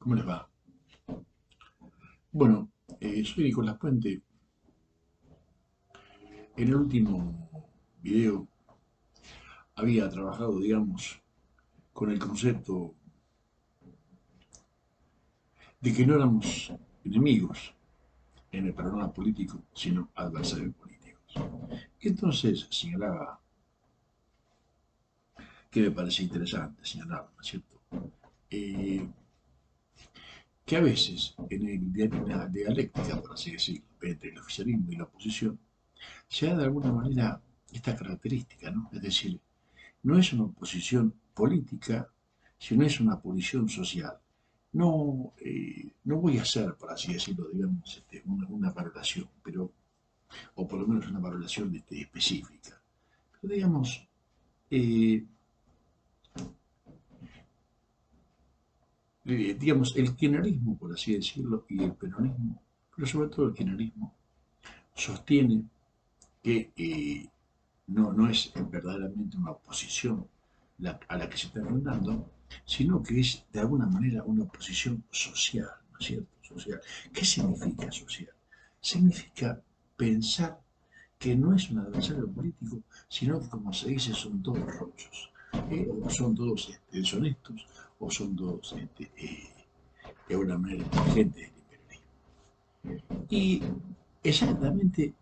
¿Cómo les va? Bueno, soy Nicolás Puente. En el último video había trabajado, digamos, con el concepto de que no éramos enemigos en el panorama político, sino adversarios políticos. Y entonces señalaba, que me parece interesante señalar, ¿no es cierto? Eh, que a veces en la dialéctica, por así decirlo, entre el oficialismo y la oposición, se da de alguna manera esta característica, ¿no? Es decir, no es una oposición política, sino es una posición social. No, no voy a hacer, por así decirlo, digamos, una valoración, pero, o por lo menos una valoración específica. Pero eh, digamos, el kirchnerismo, por así decirlo, y el peronismo, pero sobre todo el kirchnerismo, sostiene que no es verdaderamente una oposición a la que se está enfrentando, sino que es de alguna manera una oposición social, ¿no es cierto? Social. ¿Qué significa social? Significa pensar que no es un adversario político, sino que, como se dice, son todos rochos, o son todos deshonestos, o son todos de alguna manera inteligentes del imperialismo. Y exactamente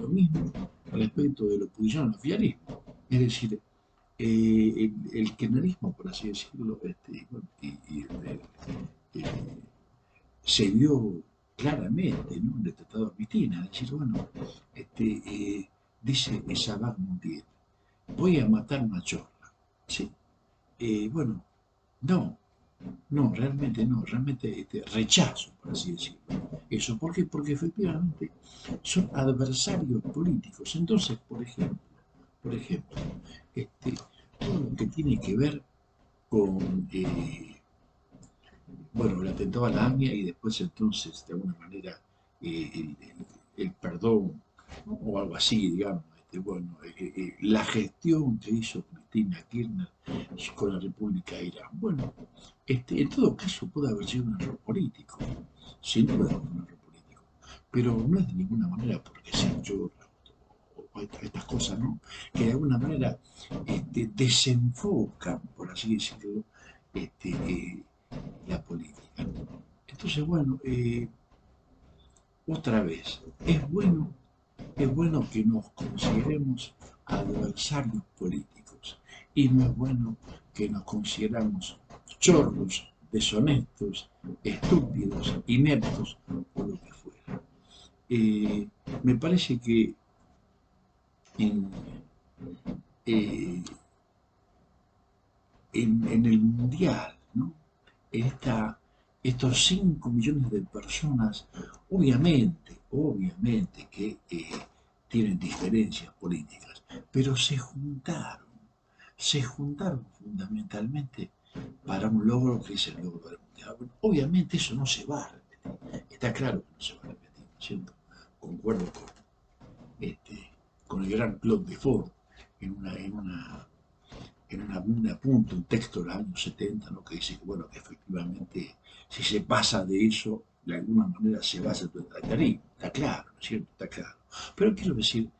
lo mismo respecto de la oposición al oficialismo. Es decir, el kirchnerismo, por así decirlo, bueno, eh, se vio claramente, ¿no?, en el Tratado de Piscina, es decir, bueno, dice Isabel Montiel, voy a matar una chorla. ¿Sí? Bueno, no, no, realmente no, realmente rechazo, por así decirlo. Eso, ¿por qué? Porque efectivamente son adversarios políticos. Entonces, por ejemplo, este, todo lo que tiene que ver con, bueno, el atentado a la AMIA y después entonces, de alguna manera, el perdón, ¿no?, o algo así, digamos, bueno, la gestión que hizo Cristina Kirchner con la República de Irán. Bueno, en todo caso puede haber sido un error político, sin duda fue un error político, pero no es de ninguna manera porque se yo o estas cosas, ¿no?, que de alguna manera desenfocan, por así decirlo, la política. Entonces, bueno, otra vez, es bueno que nos consideremos adversarios políticos y no es bueno que nos consideramos chorros, deshonestos, estúpidos, ineptos o lo que fuera. Eh, Me parece que en, eh, en el mundial, ¿no?, en estos 5 millones de personas, obviamente que tienen diferencias políticas, pero se juntaron fundamentalmente para un logro que es el logro del mundial. Bueno, obviamente eso no se va a repetir, está claro que no se va a repetir, ¿no es cierto? Concuerdo este, con el gran Claude Defort en un apunte, un texto de los años 70, ¿no?, que dice que, bueno, que efectivamente, si se pasa de eso, de alguna manera se va a hacer totalitarismo. Está claro, ¿no es cierto? Está claro. Pero quiero decir,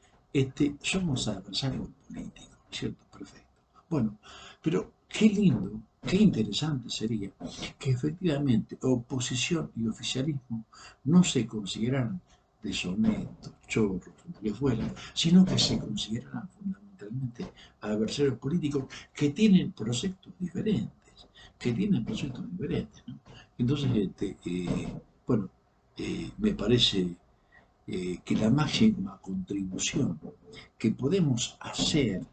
somos adversarios políticos, ¿no es cierto? Perfecto. Bueno, pero qué lindo, qué interesante sería que efectivamente oposición y oficialismo no se consideraran deshonestos, chorros, lo que fuera, sino que se consideraran fundamentalmente adversarios políticos que tienen proyectos diferentes, ¿no? Entonces, bueno, me parece que la máxima contribución que podemos hacer,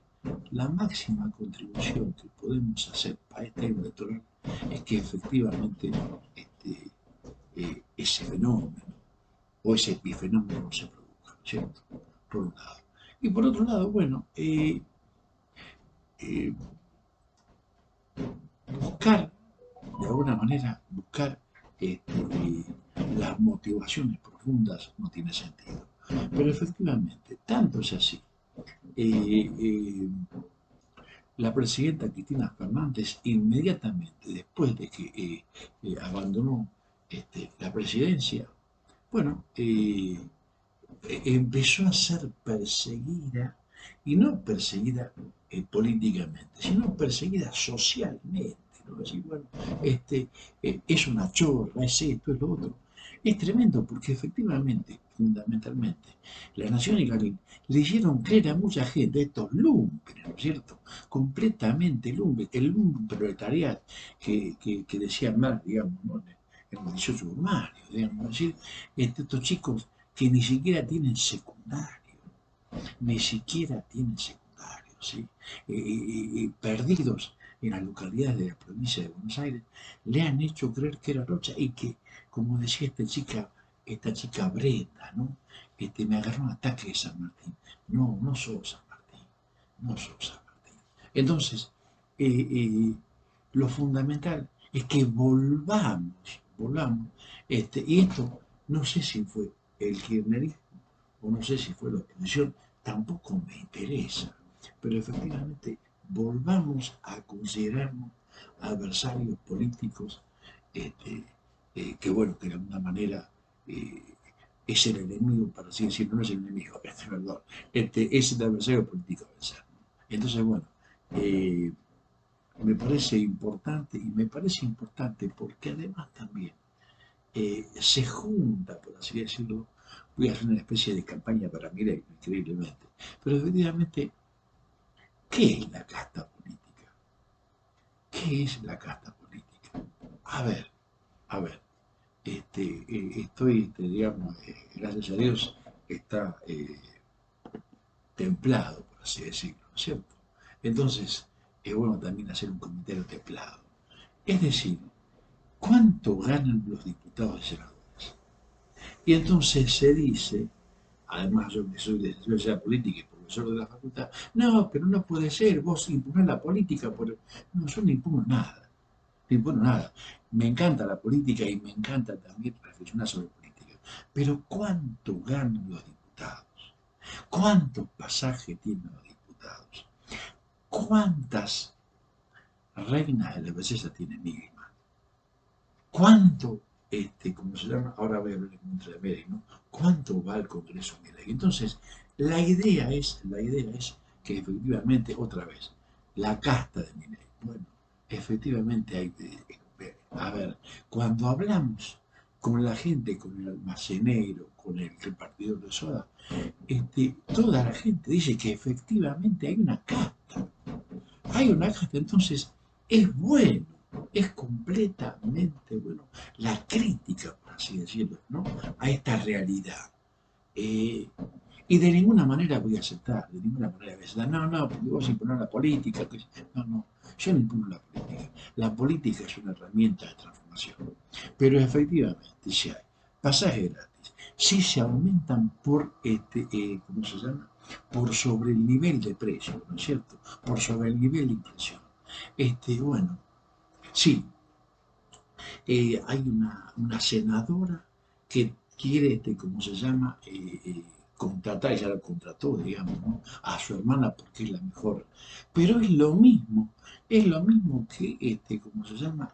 la máxima contribución que podemos hacer para este año electoral es que efectivamente ese fenómeno o ese epifenómeno no se produzca, ¿cierto? Por un lado. Y por otro lado, bueno, eh, buscar, de alguna manera, buscar las motivaciones profundas no tiene sentido. Pero efectivamente, tanto es así, eh, eh, la presidenta Cristina Fernández, inmediatamente después de que abandonó la presidencia, bueno, empezó a ser perseguida, y no perseguida políticamente, sino perseguida socialmente. ¿No? Decir, bueno, es una chorra, es esto, es lo otro. Es tremendo porque efectivamente, fundamentalmente, la Nación y Clarín le hicieron creer a mucha gente, estos lumpen, ¿no es cierto? Completamente lumpen, el lumpen proletariado que decía Marx, digamos, ¿no? En los 18 Brumario, digamos, es decir, estos chicos que ni siquiera tienen secundario, ni siquiera tienen secundario, ¿sí? Perdidos en las localidades de la provincia de Buenos Aires, le han hecho creer que era Rocha y que, como decía esta chica Brenda, ¿no? Me agarró un ataque de San Martín. No, no sos San Martín, no sos San Martín. Entonces, eh, eh, lo fundamental es que volvamos, y esto no sé si fue el kirchnerismo o no sé si fue la oposición, tampoco me interesa, pero efectivamente volvamos a considerarnos adversarios políticos, este, que bueno, que de alguna manera eh, es el enemigo, para así decirlo, no es el enemigo, perdón, es el adversario político a vencer. Entonces, bueno, eh, me parece importante, y me parece importante porque además también se junta, por así decirlo, voy a hacer una especie de campaña para Milei, increíblemente, pero efectivamente, ¿qué es la casta política? ¿Qué es la casta política? A ver, a ver, estoy, digamos, gracias a Dios, está templado, por así decirlo, ¿no es cierto? Entonces, es bueno también hacer un comentario templado. Es decir, ¿cuánto ganan los diputados y senadores? Y entonces se dice, además yo que soy de ciencia política y profesor de la facultad, no, pero no puede ser, vos imponés la política. No, yo no impongo nada, no impongo nada. Me encanta la política y me encanta también reflexionar sobre política. Pero ¿cuánto ganan los diputados? ¿Cuántos pasajes tienen los diputados? ¿Cuántas reinas de la belleza tiene Milma? ¿Cuánto, como se llama, ahora voy a hablar en contra de Milei, ¿no? ¿Cuánto va al Congreso Milei? Entonces, la idea es que efectivamente, otra vez, la casta de Milei, bueno, efectivamente hay que, a ver, cuando hablamos con la gente, con el almacenero, con el repartidor de soda, toda la gente dice que efectivamente hay una casta, entonces es bueno, es completamente bueno la crítica, por así decirlo, ¿no? A esta realidad. Eh, y de ninguna manera voy a aceptar, de ninguna manera voy a aceptar, no, no, porque vos imponés la política, no, no, yo no impongo la política. La política es una herramienta de transformación. Pero efectivamente, si hay pasajes gratis, si se aumentan por, ¿cómo se llama? Por sobre el nivel de precio, ¿no es cierto? Por sobre el nivel de inflación. Bueno, sí, hay una senadora que quiere, ¿cómo se llama? Contratar, y ya la contrató, digamos, ¿no? A su hermana porque es la mejor. Pero es lo mismo que, ¿cómo se llama?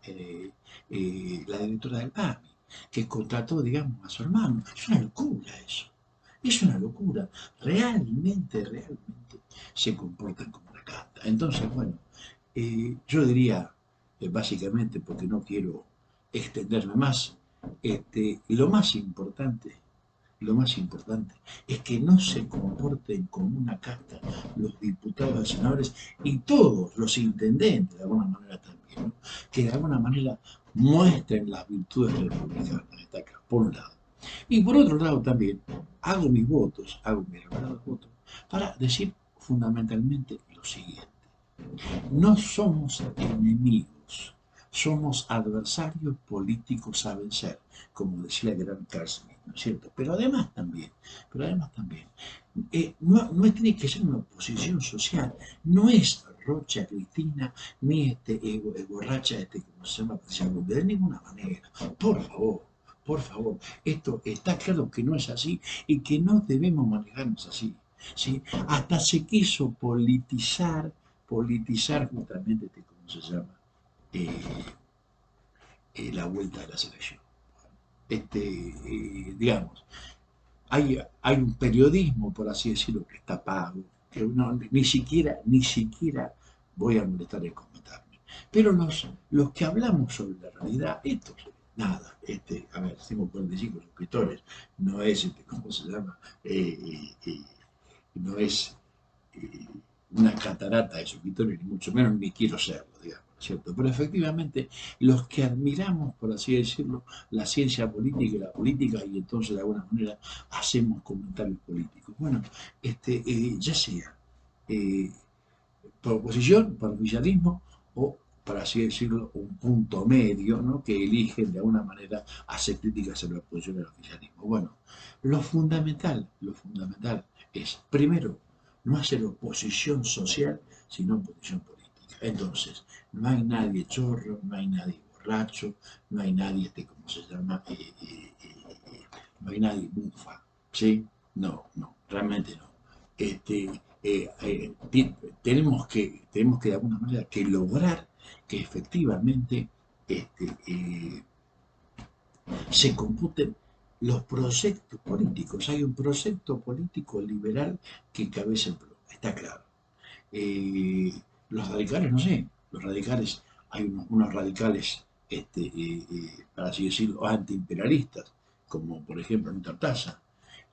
La directora del PAMI, que contrató, digamos, a su hermano. Es una locura eso. Es una locura. Realmente se comportan como una casta. Entonces, bueno, yo diría, básicamente, porque no quiero extenderme más, lo más importante es que no se comporten como una casta los diputados y senadores y todos los intendentes, de alguna manera también, ¿no? Que de alguna manera muestren las virtudes republicanas, está acá, por un lado. Y por otro lado también hago mis revelados votos, para decir fundamentalmente lo siguiente. No somos enemigos, somos adversarios políticos a vencer, como decía el gran Carl Smith, ¿no es cierto? Pero además también, no tiene que ser una oposición social, no es Rocha Cristina, ni borracha, como se llama, Patricia Bullrich, de ninguna manera, por favor, esto está claro que no es así y que no debemos manejarnos así. ¿Sí? Hasta se quiso politizar politizar justamente, ¿cómo se llama? Eh, la vuelta de la selección. Digamos, hay un periodismo, por así decirlo, que está pago, que ni siquiera voy a molestar en comentarme. Pero los que hablamos sobre la realidad, estos, nada, a ver, tengo 45 suscriptores, no es, ¿cómo se llama? No es eh, una catarata de suscriptores, ni mucho menos, ni quiero serlo, digamos, ¿cierto? Pero efectivamente, los que admiramos, por así decirlo, la ciencia política y la política, y entonces de alguna manera hacemos comentarios políticos. Bueno, ya sea eh, por oposición, por oficialismo, o, para así decirlo, un punto medio, ¿no? Que eligen de alguna manera hacer críticas a la oposición y al oficialismo. Bueno, lo fundamental es, primero, no hacer oposición social, sino oposición política. Entonces, no hay nadie chorro, no hay nadie borracho, no hay nadie, ¿cómo se llama? No hay nadie bufa, ¿sí? No, no, realmente no. Este, tenemos que de alguna manera que lograr que efectivamente este, eh, se computen los proyectos políticos. Hay un proyecto político liberal que encabeza el PRO, está claro. Los radicales, no sé, los radicales, hay unos radicales, para así decirlo, antiimperialistas, como por ejemplo en Tartaza.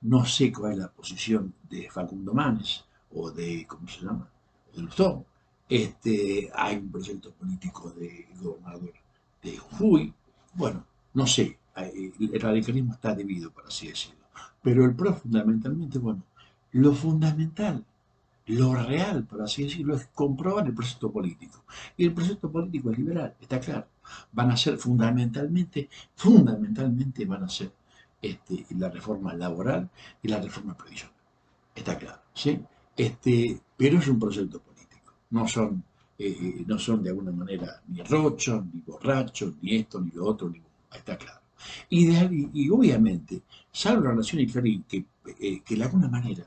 No sé cuál es la posición de Facundo Manes o de, ¿cómo se llama? De Lustó. Hay un proyecto político de gobernador de Jujuy. Bueno, no sé, el radicalismo está dividido, por así decirlo. Pero el PRO fundamentalmente, bueno, lo fundamental, lo real, por así decirlo, es comprobar el proyecto político. Y el proyecto político es liberal, está claro. Van a ser fundamentalmente van a ser la reforma laboral y la reforma previsional. Está claro, ¿sí? Pero es un proyecto político. No son de alguna manera ni rochos, ni borrachos, ni esto, ni lo otro, ni está claro. Y obviamente, salvo la Nación y Clarín, que de alguna manera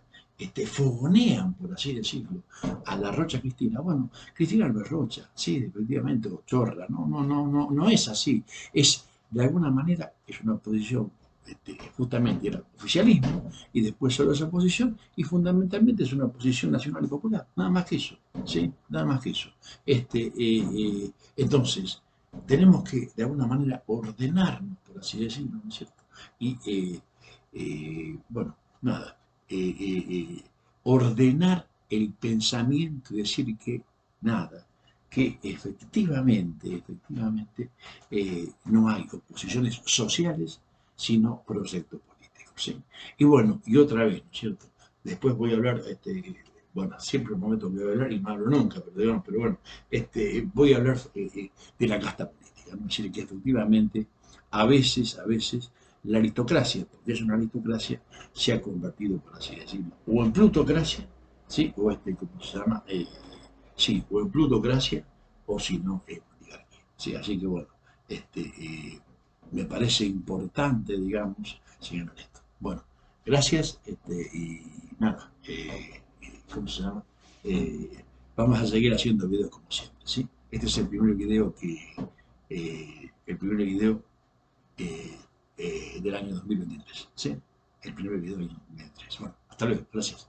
fogonean, por así decirlo, a la Rocha Cristina. Bueno, Cristina no es Rocha, sí, definitivamente, o chorra, no es así. Es, de alguna manera, es una posición, justamente era oficialismo, y después solo esa oposición, y fundamentalmente es una oposición nacional y popular, nada más que eso, ¿sí? Nada más que eso. Entonces, tenemos que, de alguna manera, ordenarnos, por así decirlo, ¿no es cierto? Y, bueno, nada, ordenar el pensamiento y decir que nada, que efectivamente no hay oposiciones sociales, sino proyectos políticos. ¿Sí? Y bueno, y otra vez, ¿no es cierto? Después voy a hablar, bueno, siempre prometo que voy a hablar y no hablo nunca, pero bueno, voy a hablar de la casta política, ¿no? Es decir, que efectivamente, a veces, la aristocracia, porque es una aristocracia, se ha convertido, por así decirlo, o en plutocracia, ¿sí? O ¿cómo se llama? Sí, o en plutocracia, o si no, en oligarquía. Sí, así que bueno, me parece importante, digamos, sigan esto. Bueno, gracias, y nada, ¿cómo se llama? Vamos a seguir haciendo videos como siempre, ¿sí? Este es el primer video eh, del año 2023, ¿sí? El primer video del año 2023. Bueno, hasta luego, gracias.